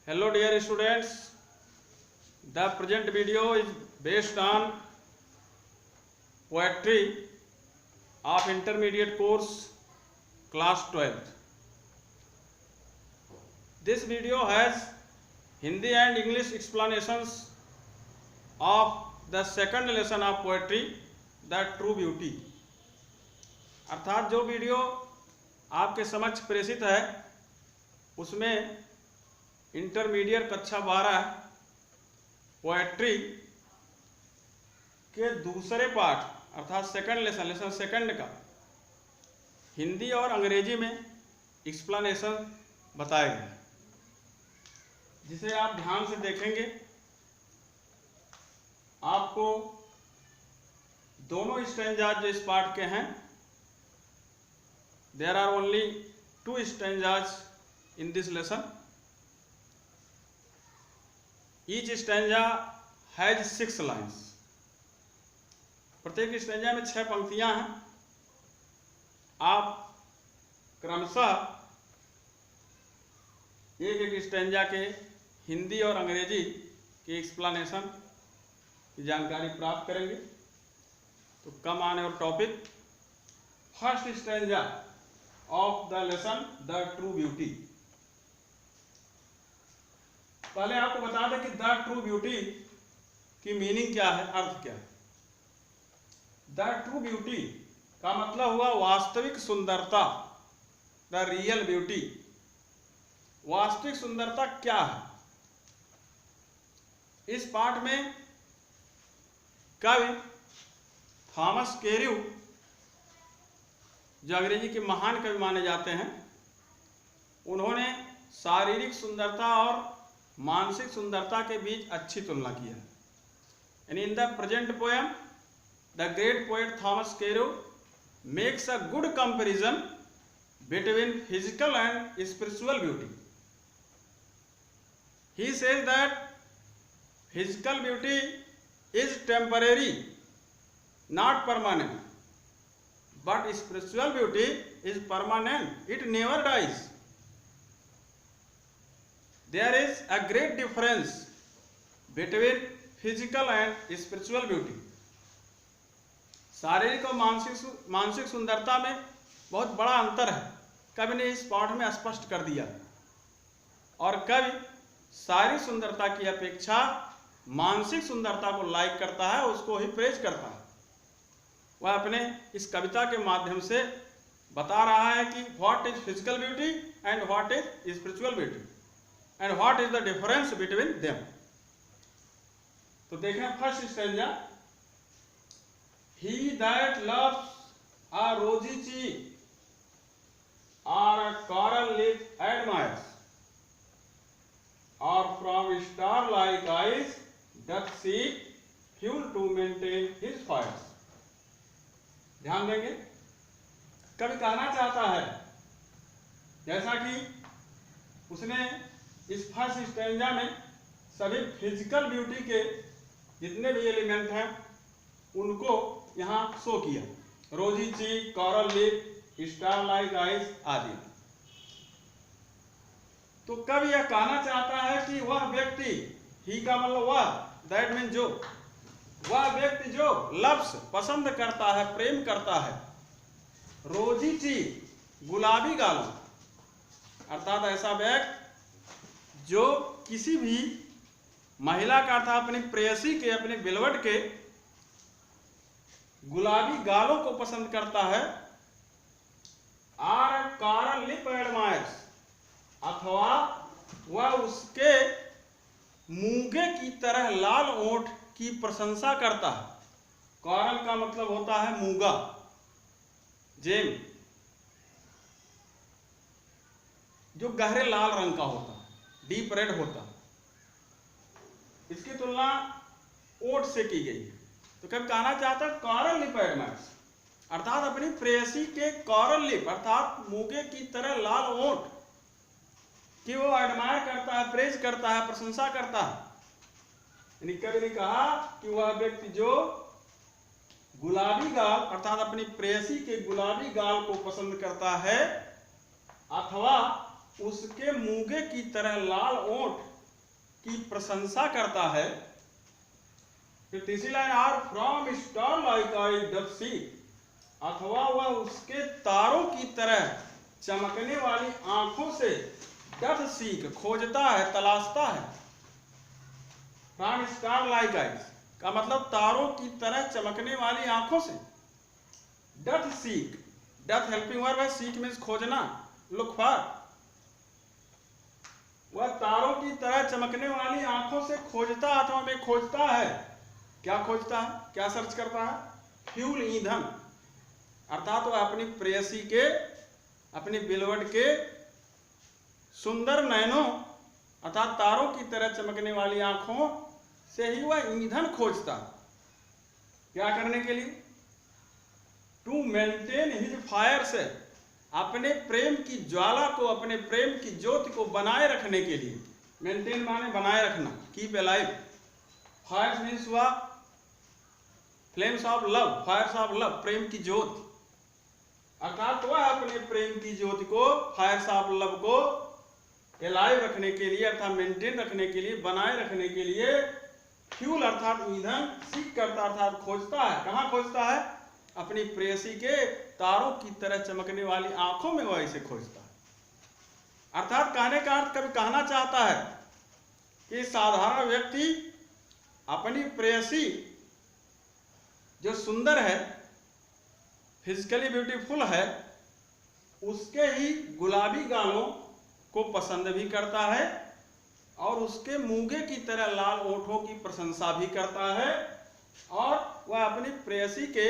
Hello dear students, the present video is based on poetry of intermediate course class 12th. This video has Hindi and English explanations of the second lesson of poetry, the true beauty. अर्थात जो video आपके समक्ष प्रेषित है उसमें intermediate कक्षा 12 poetry के दूसरे पाठ अर्थात सेकंड लेसन सेकंड का हिंदी और अंग्रेजी में एक्सप्लेनेशन बताए गए, जिसे आप ध्यान से देखेंगे आपको दोनों स्टैंजाज जो इस पाठ के हैं, there are only 2 stanzas in this lesson. Each stanza has 6 lines. प्रत्येक स्टैंजा में 6 पंक्तियां हैं। आप क्रमशः एक स्टैंजा के हिंदी और अंग्रेजी के एक्सप्लेनेशन की जानकारी प्राप्त करेंगे। तो come on your topic, first stanza of the lesson the true beauty. पहले आपको बता दें कि द ट्रू ब्यूटी की मीनिंग क्या है, अर्थ क्या है। द ट्रू ब्यूटी का मतलब हुआ वास्तविक सुंदरता, द रियल ब्यूटी। वास्तविक सुंदरता क्या है? इस पाठ में कवि थॉमस कैर्यू, जो अंग्रेजी के महान कवि माने जाते हैं, उन्होंने शारीरिक सुंदरता और मानसिक सुंदरता के बीच अच्छी तुलना की है। And in the present poem the great poet Thomas कैर्यू makes a good comparison between physical and spiritual beauty. He says that physical beauty is temporary, not permanent, but spiritual beauty is permanent, it never dies. There is a great difference between physical and spiritual beauty. शारीरिक और मानसिक सुंदरता में बहुत बड़ा अंतर है, कवि ने इस पाठ में स्पष्ट कर दिया। और कवि शारीरिक सुंदरता की अपेक्षा मानसिक सुंदरता को लाइक करता है, उसको ही प्रेज करता है। वह अपने इस कविता के माध्यम से बता रहा है कि what is physical beauty and what is spiritual beauty and what is the difference between them. तो देखें first stanza, he that loves a रोजी चीक और अ coral lip admires, or from star like eyes doth seek fuel to maintain his fires। ध्यान देंगे, कवि कहना चाहता है, जैसा कि उसने इस फर्स्ट स्टैंजा में सभी फिजिकल ब्यूटी के जितने भी एलिमेंट हैं उनको यहाँ शो किया, rosy cheek, coral lip, star like eyes आदि। तो कवि यह कहना चाहता है कि वह व्यक्ति, ही का मतलब वह, दैट मीन जो, वह व्यक्ति जो लव्स पसंद करता है, प्रेम करता है, रोजी चीक, गुलाबी गालों, अर्थात ऐसा व्यक्ति जो किसी भी महिला का अर्थात अपनी प्रेयसी के, अपने बिलवट के गुलाबी गालों को पसंद करता है, आर coral lip admires, अथवा वह उसके मूंगे की तरह लाल ओंठ की प्रशंसा करता है। कॉरल का मतलब होता है मूंगा, जेम, जो गहरे लाल रंग का होता है, डीप रेड होता है। इसकी तुलना ओंठ से की गई है। तो कब कहना चाहता है कॉरल लिप एडमायर्स, अर्थात अपनी प्रेयसी के कॉरल लिप अर्थात मूंगे की तरह लाल ओंठ कि वो एडमायर करता है, प्रेज करता है, प्रशंसा करता है। कवि ने कहा कि वह व्यक्ति जो गुलाबी गाल अर्थात अपनी प्रेयसी के गुलाबी गाल को पसंद करता है, अथवा उसके मूंगे की तरह लाल ओंठ की प्रशंसा करता है, फिर तीसरी line or from star like eyes doth seek, अथवा वह उसके तारों की तरह चमकने वाली आंखों से डथ सीक खोजता है, तलाशता है। फ्रॉम स्टार लाइक आइज का मतलब तारों की तरह चमकने वाली आंखों से। Doth seek, doth helping verb है, सीक मीन्स खोजना, लुक फॉर। वह तारों की तरह चमकने वाली आंखों से खोजता अथवा में खोजता है। क्या खोजता है, क्या सर्च करता है? फ्यूल, ईंधन, अर्थात वह अपनी प्रेयसी के, अपनी बिलवड के सुंदर नयनों अर्थात तारों की तरह चमकने वाली आंखों से ही वह ईंधन खोजता। क्या करने के लिए? टू मेंटेन हिज फायर से, अपने प्रेम की ज्वाला को, अपने प्रेम की ज्योति को बनाए रखने के लिए। मेंटेन माने बनाए रखना, कीप अलाइव। फायर मीन्स हुआ flames of love, fires of love, प्रेम की ज्योति। अर्थात वह अपने प्रेम की ज्योति को, फायर्स ऑफ लव को अलाइव रखने के लिए अर्थात मेंटेन रखने के लिए, बनाए रखने के लिए फ्यूल अर्थात ईंधन, सीख करता अर्थात खोजता है। कहाँ खोजता है? अपनी प्रेयसी के तारों की तरह चमकने वाली आंखों में वह इसे खोजता है। अर्थात कहने का अर्थ कभी कहना चाहता है कि साधारण व्यक्ति अपनी प्रेयसी जो सुंदर है, फिजिकली ब्यूटीफुल है, उसके ही गुलाबी गालों को पसंद भी करता है और उसके मूंगे की तरह लाल ओठों की प्रशंसा भी करता है, और वह अपनी प्रेयसी के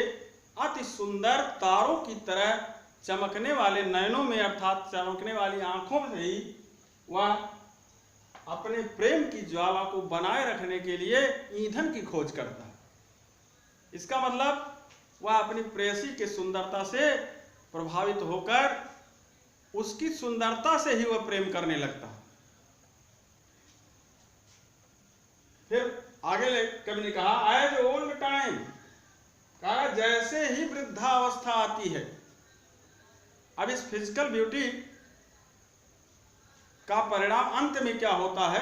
अति सुंदर तारों की तरह चमकने वाले नयनों में अर्थात चमकने वाली आंखों से ही वह अपने प्रेम की ज्वाला को बनाए रखने के लिए ईंधन की खोज करता है। इसका मतलब वह अपनी प्रेयसी के सुंदरता से प्रभावित होकर उसकी सुंदरता से ही वह प्रेम करने लगता है। फिर आगे कवि ने कहा एज ओल्ड टाइम, कहा जैसे ही वृद्धावस्था आती है। अब इस फिजिकल ब्यूटी का परिणाम अंत में क्या होता है,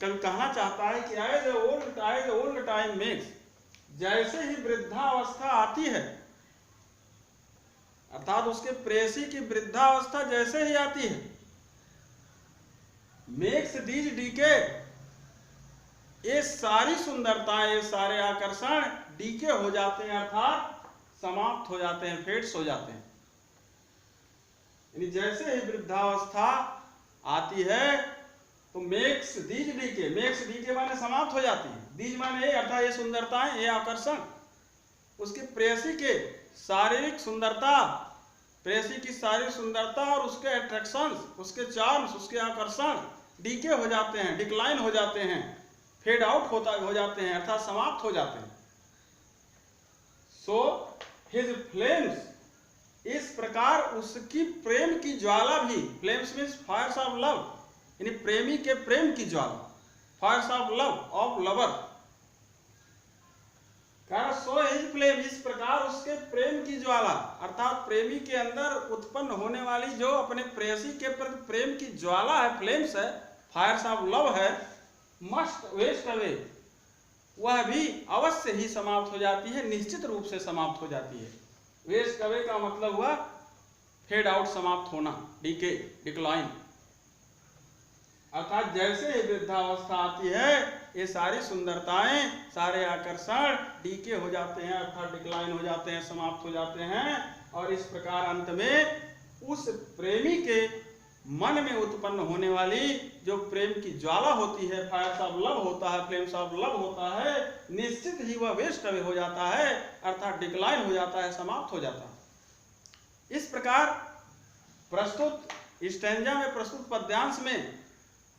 कवि कहना चाहता है कि एज ओल्ड टाइम मेक्स, जैसे ही वृद्धावस्था आती है अर्थात उसके प्रेयसी की वृद्धावस्था जैसे ही आती है, मेक्स दीज डीके, ये सारी सुंदरताएं, ये सारे आकर्षण डीके हो जाते हैं अर्थात समाप्त हो जाते हैं, फेड्स हो जाते हैं। यानी जैसे ही वृद्धावस्था आती है तो makes these decay, makes decay माने समाप्त हो जाती है, दीज माने ये अर्थात ये सुंदरताएं, ये आकर्षण, उसकी प्रेयसी के शारीरिक सुंदरता, प्रेयसी की शारीरिक सुंदरता और उसके अट्रैक्शंस, उसके चार्म्स, उसके आकर्षण डीके हो जाते हैं, डिक्लाइन हो जाते हैं, फेड आउट हो जाते हैं अर्थात समाप्त हो जाते हैं। सो हिज फ्लेम्स, इस प्रकार उसकी प्रेम की ज्वाला भी, flames means fires of love, यानी प्रेमी के प्रेम की ज्वाला, fires of love, of lover. So his flame, इस प्रकार उसके प्रेम की ज्वाला अर्थात प्रेमी के अंदर उत्पन्न होने वाली जो अपने प्रेयसी के प्रति प्रेम की ज्वाला है, फ्लेम्स है, फायर्स ऑफ लव है, मस्ट वेस्ट अवे, वह भी अवश्य ही समाप्त हो जाती है, निश्चित रूप से समाप्त हो जाती है। वेस्ट अवे का मतलब हुआ फेड आउट, समाप्त होना, डीके, डिक्लाइन। अर्थात जैसे ही वृद्धावस्था आती है ये सारी सुंदरताएं, सारे आकर्षण डीके हो जाते हैं अर्थात डिक्लाइन हो जाते हैं, समाप्त हो जाते हैं, और इस प्रकार अंत में उस प्रेमी के मन में उत्पन्न होने वाली जो प्रेम की ज्वाला होती है, फायर्स ऑफ लव होता है, फ्लेम्स ऑफ लव होता है, निश्चित ही वह वेस्ट अवे हो जाता है अर्थात डिक्लाइन हो जाता है, समाप्त हो जाता है। इस प्रकार प्रस्तुत स्टैंजा में, प्रस्तुत पद्यांश में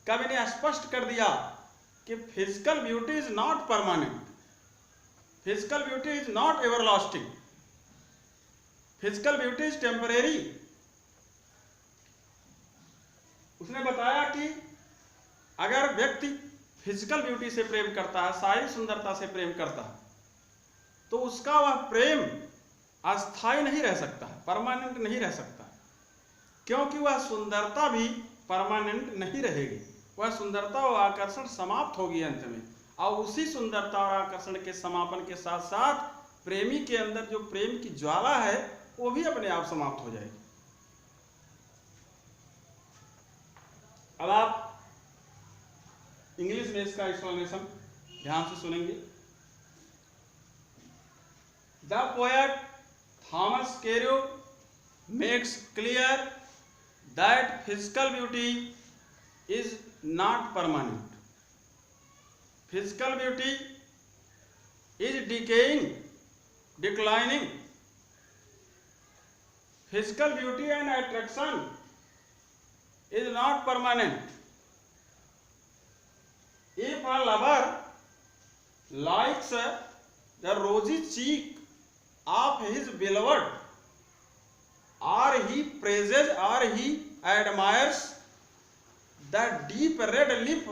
कवि ने स्पष्ट कर दिया कि physical beauty is not permanent, physical beauty is not everlasting, physical beauty is temporary. उसने बताया कि अगर व्यक्ति फिजिकल ब्यूटी से प्रेम करता है, शारीरिक सुंदरता से प्रेम करता है, तो उसका वह प्रेम अस्थायी नहीं रह सकता है, परमानेंट नहीं रह सकता, क्योंकि वह सुंदरता भी परमानेंट नहीं रहेगी। वह सुंदरता और आकर्षण समाप्त होगी अंत में, और उसी सुंदरता और आकर्षण के समापन के साथ साथ प्रेमी के अंदर जो प्रेम की ज्वाला है वो भी अपने आप समाप्त हो जाएगी। अब आप इंग्लिश में इसका एक्सप्लेनेशन ध्यान से सुनेंगे। The poet Thomas Carew makes clear that physical beauty is not permanent. Physical beauty is decaying, declining. Physical beauty and attraction is not permanent. If a lover likes the rosy cheek of his beloved, or he praises or he admires the deep red lip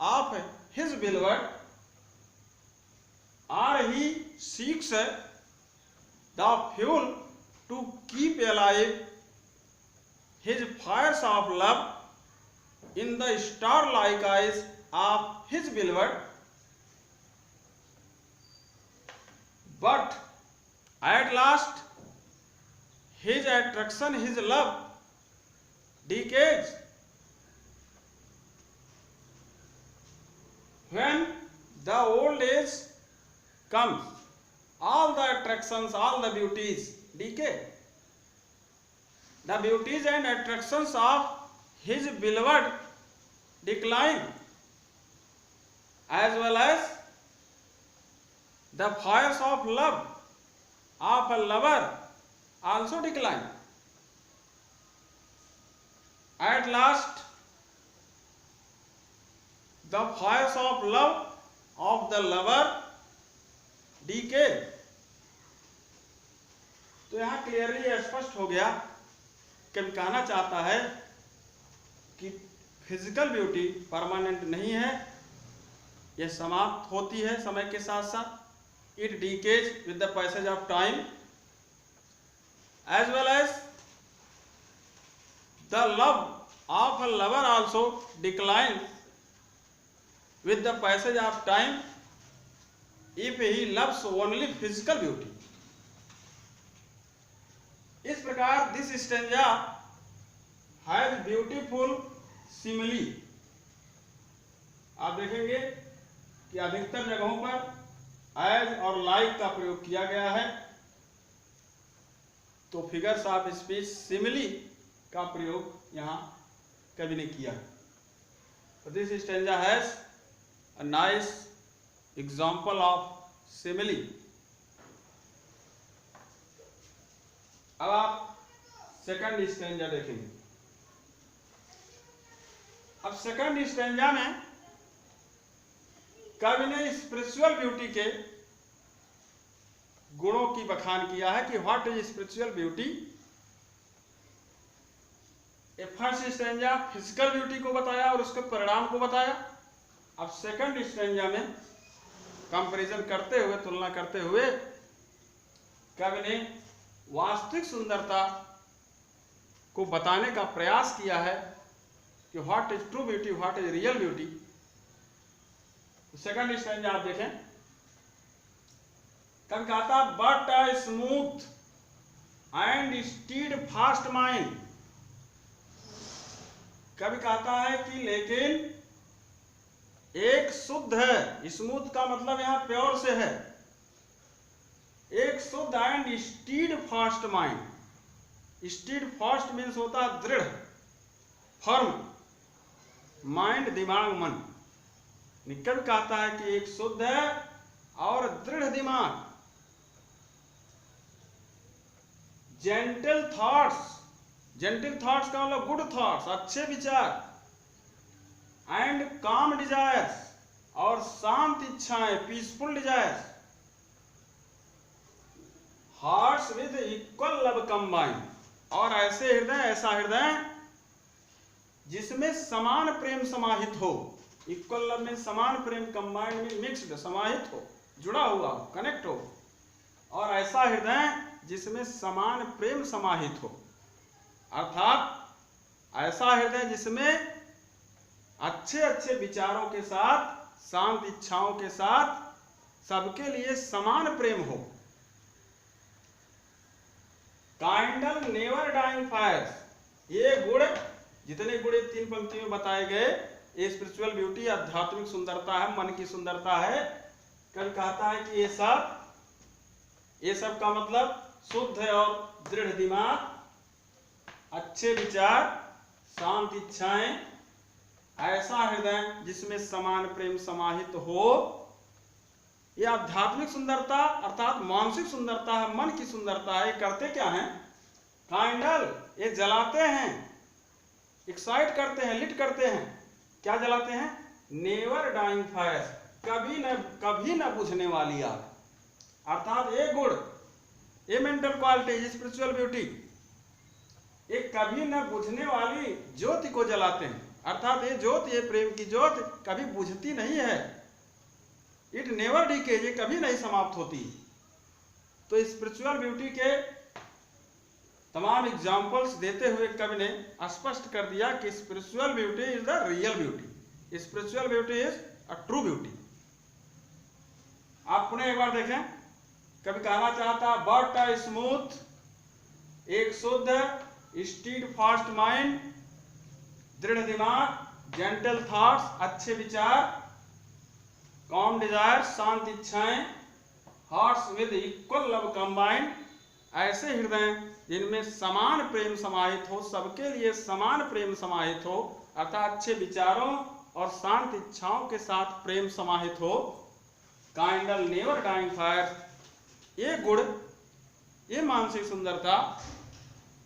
of his beloved, or he seeks the fuel to keep alive his fires of love in the star-like eyes of his beloved, but at last his attraction, his love decays. When the old age comes, all the attractions, all the beauties decay. The beauties and attractions of his beloved decline, as well as the fires of love of a lover also decline. At last, the fires of love of the lover decay. तो यहां clearly स्पष्ट हो गया कि कहना चाहता है कि फिजिकल ब्यूटी परमानेंट नहीं है, यह समाप्त होती है समय के साथ साथ। It decays with the passage of time, as well as the love of a lover also decline with the passage of time if he loves only physical beauty. इस प्रकार this stanza has beautiful simile. आप देखेंगे कि अधिकतर जगहों पर as और like का प्रयोग किया गया है, तो फिगर्स ऑफ स्पीच सिमिली का प्रयोग यहां कभी नहीं किया। तो this stanza has a nice example of simile. अब आप सेकंड स्टेंजा देखेंगे। अब सेकंड स्टेंजा में कवि ने स्पिरिचुअल ब्यूटी के गुणों की बखान किया है कि what is spiritual beauty. First stanza physical beauty को बताया और उसके परिणाम को बताया। अब सेकंड स्टेंजा में कंपैरिजन करते हुए, तुलना करते हुए कवि ने वास्तविक सुंदरता को बताने का प्रयास किया है कि what is true beauty, what is real beauty. Second stanza आप देखें, कवि कहता but a smooth and stead fast mind. कवि कहता है कि लेकिन एक शुद्ध है, स्मूथ का मतलब यहां प्योर से है, एक शुद्ध and stead fast mind. Stead fast means होता है दृढ़, फर्म, माइंड दिमाग, मन। कवि कहता है कि एक शुद्ध है और दृढ़ दिमाग। जेंटल थॉट्स, जेंटल थॉट्स का मतलब गुड थॉट्स, अच्छे विचार। एंड काम डिजायर्स, और शांत इच्छाएं, peaceful desires. Hearts with equal love combine, और ऐसे हृदय, ऐसा हृदय जिसमें समान प्रेम समाहित हो। इक्वल लव में समान प्रेम, कंबाइंड में मिक्स्ड, समाहित हो, जुड़ा हुआ हो, कनेक्ट हो। और ऐसा हृदय जिसमें समान प्रेम समाहित हो, अर्थात ऐसा हृदय जिसमें अच्छे अच्छे विचारों के साथ, शांत इच्छाओं के साथ सबके लिए समान प्रेम हो। काइंडल नेवर डाइंग फायर्स, ये गुण, जितने गुण 3 पंक्ति में बताए गए, ये स्पिरिचुअल ब्यूटी, आध्यात्मिक सुंदरता है, मन की सुंदरता है। कल कहता है कि ये सब का मतलब शुद्ध और दृढ़ दिमाग, अच्छे विचार, शांत इच्छाएं, ऐसा हृदय जिसमें समान प्रेम समाहित हो। यह आध्यात्मिक सुंदरता अर्थात मानसिक सुंदरता है, मन की सुंदरता है। ये करते क्या हैं? काइंडल, ये जलाते हैं, एक्साइट करते हैं, लिट करते हैं। क्या जलाते हैं? नेवर डाइंग फायर, कभी न बुझने वाली आग। अर्थात ये गुण, ये मेंटल क्वालिटी, स्पिरिचुअल ब्यूटी, ये कभी न बुझने वाली ज्योति को जलाते हैं। अर्थात ये ज्योति, ये प्रेम की ज्योति कभी बुझती नहीं है। इट नेवर डीकेज, ये कभी नहीं समाप्त होती। तो स्पिरिचुअल ब्यूटी के तमाम एग्जाम्पल्स देते हुए कवि ने स्पष्ट कर दिया कि spiritual beauty is the real beauty, spiritual beauty is a true beauty. आप पुनः एक बार देखें, कभी कहना चाहता बट अ स्मूथ, एक शुद्ध स्टीड फास्ट माइंड, दृढ़ दिमाग, जेंटल थॉट्स, अच्छे विचार, कॉम डिजायर, शांत इच्छाएं, hearts with equal love combined, ऐसे हृदय जिनमें समान प्रेम समाहित हो, सबके लिए समान प्रेम समाहित हो, अर्थात अच्छे विचारों और शांत इच्छाओं के साथ प्रेम समाहित हो। काइंडल नेवर डाइंग फायर, ये गुण, ये मानसिक सुंदरता,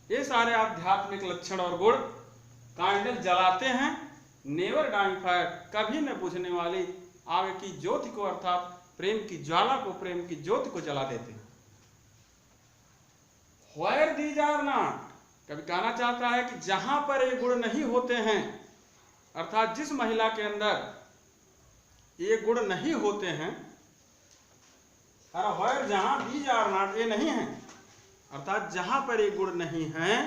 ये सारे आध्यात्मिक लक्षण और गुण काइंडल जलाते हैं, नेवर डाइंग फायर, कभी न बुझने वाली आग की ज्योति को, अर्थात प्रेम की ज्वाला को, प्रेम की ज्योति को जला देते हैं। Where these are not, कभी कहना चाहता है कि जहां पर ये गुण नहीं होते हैं, अर्थात जिस महिला के अंदर ये गुण नहीं होते हैं, where, जहां these are not, ये नहीं है, अर्थात जहां पर ये गुण नहीं है,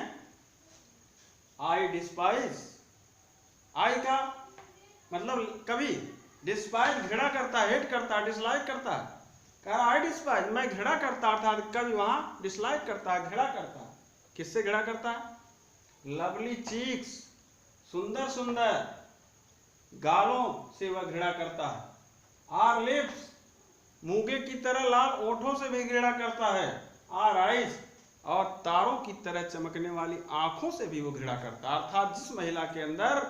आई डिस्पाइज, आई का मतलब कभी डिस्पाइज घृणा करता है, हेट करता है, डिसलाइक करता है। कह रहा आई डिस्पाइज, मैं घृणा करता, अर्थात कभी वहां डिसलाइक करता है, घृणा करता है। किससे घृणा करता है? लवली चीक्स, सुंदर सुंदर गालों से वह घृणा करता है। आर लिप्स, मूंगे की तरह लाल ओठों से भी घृणा करता है। आर आइज, और तारों की तरह चमकने वाली आंखों से भी वो घृणा करता है। अर्थात जिस महिला के अंदर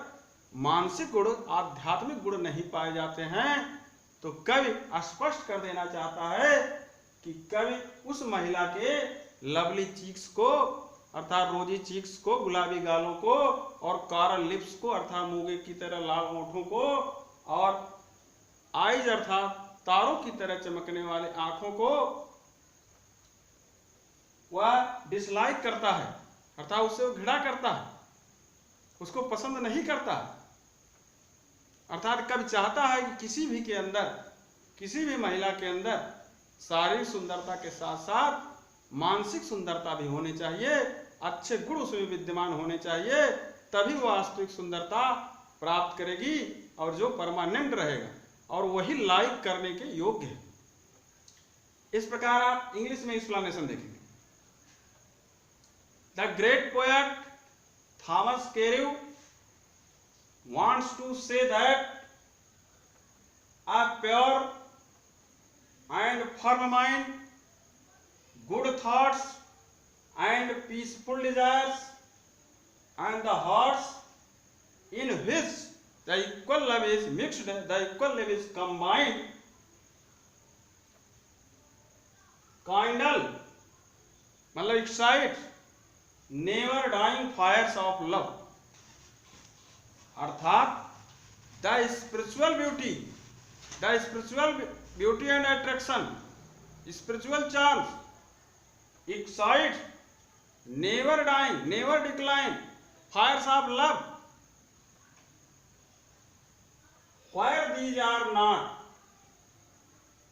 मानसिक गुण, आध्यात्मिक गुण नहीं पाए जाते हैं, तो कवि स्पष्ट कर देना चाहता है कि कवि उस महिला के लवली चीक्स को, अर्थात रोजी चीक्स को, गुलाबी गालों को, और कारल लिप्स को, अर्थात मूंगे की तरह लाल ओठों को, और आइज अर्थात तारों की तरह चमकने वाले आंखों को वह डिसलाइक करता है, अर्थात उससे वो घृणा करता है, उसको पसंद नहीं करता। अर्थात कभी चाहता है कि किसी भी के अंदर, किसी भी महिला के अंदर शारीरिक सुंदरता के साथ साथ मानसिक सुंदरता भी होनी चाहिए, अच्छे गुण उसमें विद्यमान होने चाहिए, तभी वह वास्तविक सुंदरता प्राप्त करेगी और जो परमानेंट रहेगा और वही लाइक करने के योग्य है। इस प्रकार आप इंग्लिश में एक्सप्लेनेशन देखेंगे। The great poet Thomas Cairo wants to say that a pure and firm mind, good thoughts and peaceful desires, and the hearts in which the equal love is mixed, the equal love is combined, kindle मतलब excite never dying fires of love, अर्थात the spiritual beauty and attraction, spiritual charm excite never dying, never decline fires of love, where these are not.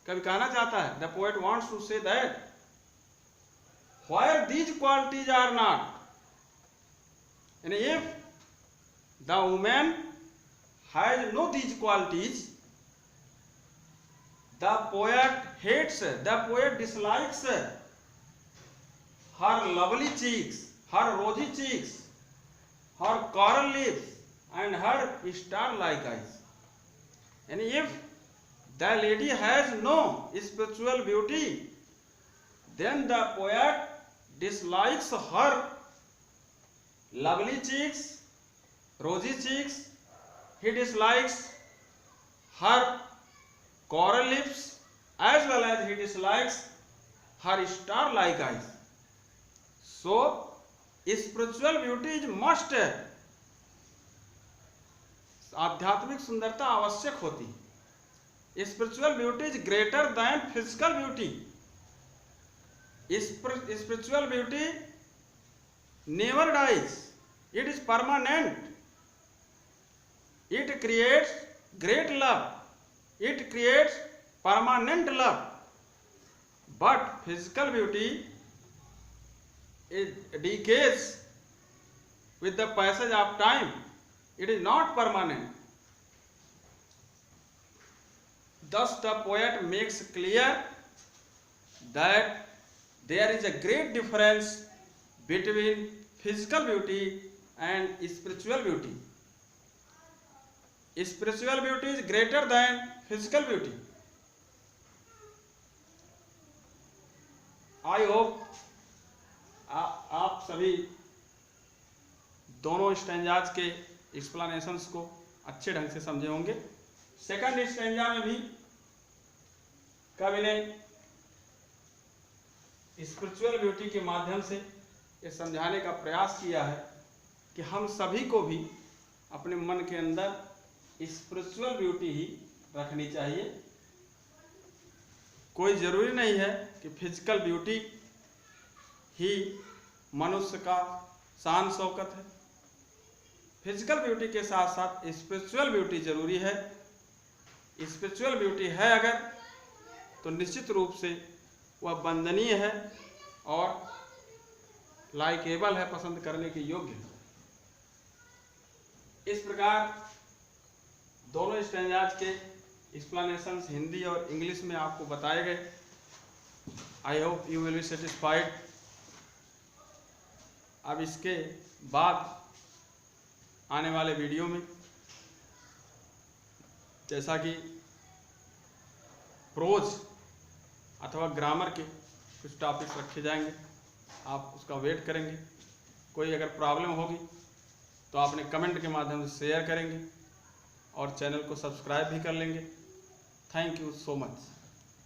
कभी कहना चाहता है, the poet wants to say that where these qualities are not, यानी if the woman has no these qualities, the poet hates, the poet dislikes her lovely cheeks, her rosy cheeks, her coral lips, and her star-like eyes. And if the lady has no spiritual beauty, then the poet dislikes her lovely cheeks, rosy cheeks, he dislikes her coral lips, as well as he dislikes her star-like eyes. So spiritual beauty is must, आध्यात्मिक सुंदरता आवश्यक होती है। Spiritual beauty is greater than physical beauty. Spiritual beauty never dies, it is permanent, it creates great love, it creates permanent love. But physical beauty, it decays with the passage of time, it is not permanent. Thus the poet makes clear that there is a great difference between physical beauty and spiritual beauty. Spiritual beauty is greater than physical beauty. I hope आप सभी दोनों stanzas के explanations को अच्छे ढंग से समझे होंगे। सेकंड स्टैंजा में भी कवि ने स्पिरिचुअल ब्यूटी के माध्यम से ये समझाने का प्रयास किया है कि हम सभी को भी अपने मन के अंदर स्पिरिचुअल ब्यूटी ही रखनी चाहिए। कोई ज़रूरी नहीं है कि फिजिकल ब्यूटी ही मनुष्य का शान शौकत है। फिजिकल ब्यूटी के साथ साथ स्पिरिचुअल ब्यूटी जरूरी है। स्पिरिचुअल ब्यूटी है अगर, तो निश्चित रूप से वह वंदनीय है और लाइकेबल है, पसंद करने के योग्य है। इस प्रकार दोनों स्टैंजाज के एक्सप्लेनेशंस हिंदी और इंग्लिश में आपको बताए गए। I hope you will be satisfied. अब इसके बाद आने वाले वीडियो में जैसा कि प्रोज अथवा ग्रामर के कुछ टॉपिक्स रखे जाएंगे, आप उसका वेट करेंगे। कोई अगर प्रॉब्लम होगी तो आपने कमेंट के माध्यम से शेयर करेंगे और चैनल को सब्सक्राइब भी कर लेंगे। Thank you so much.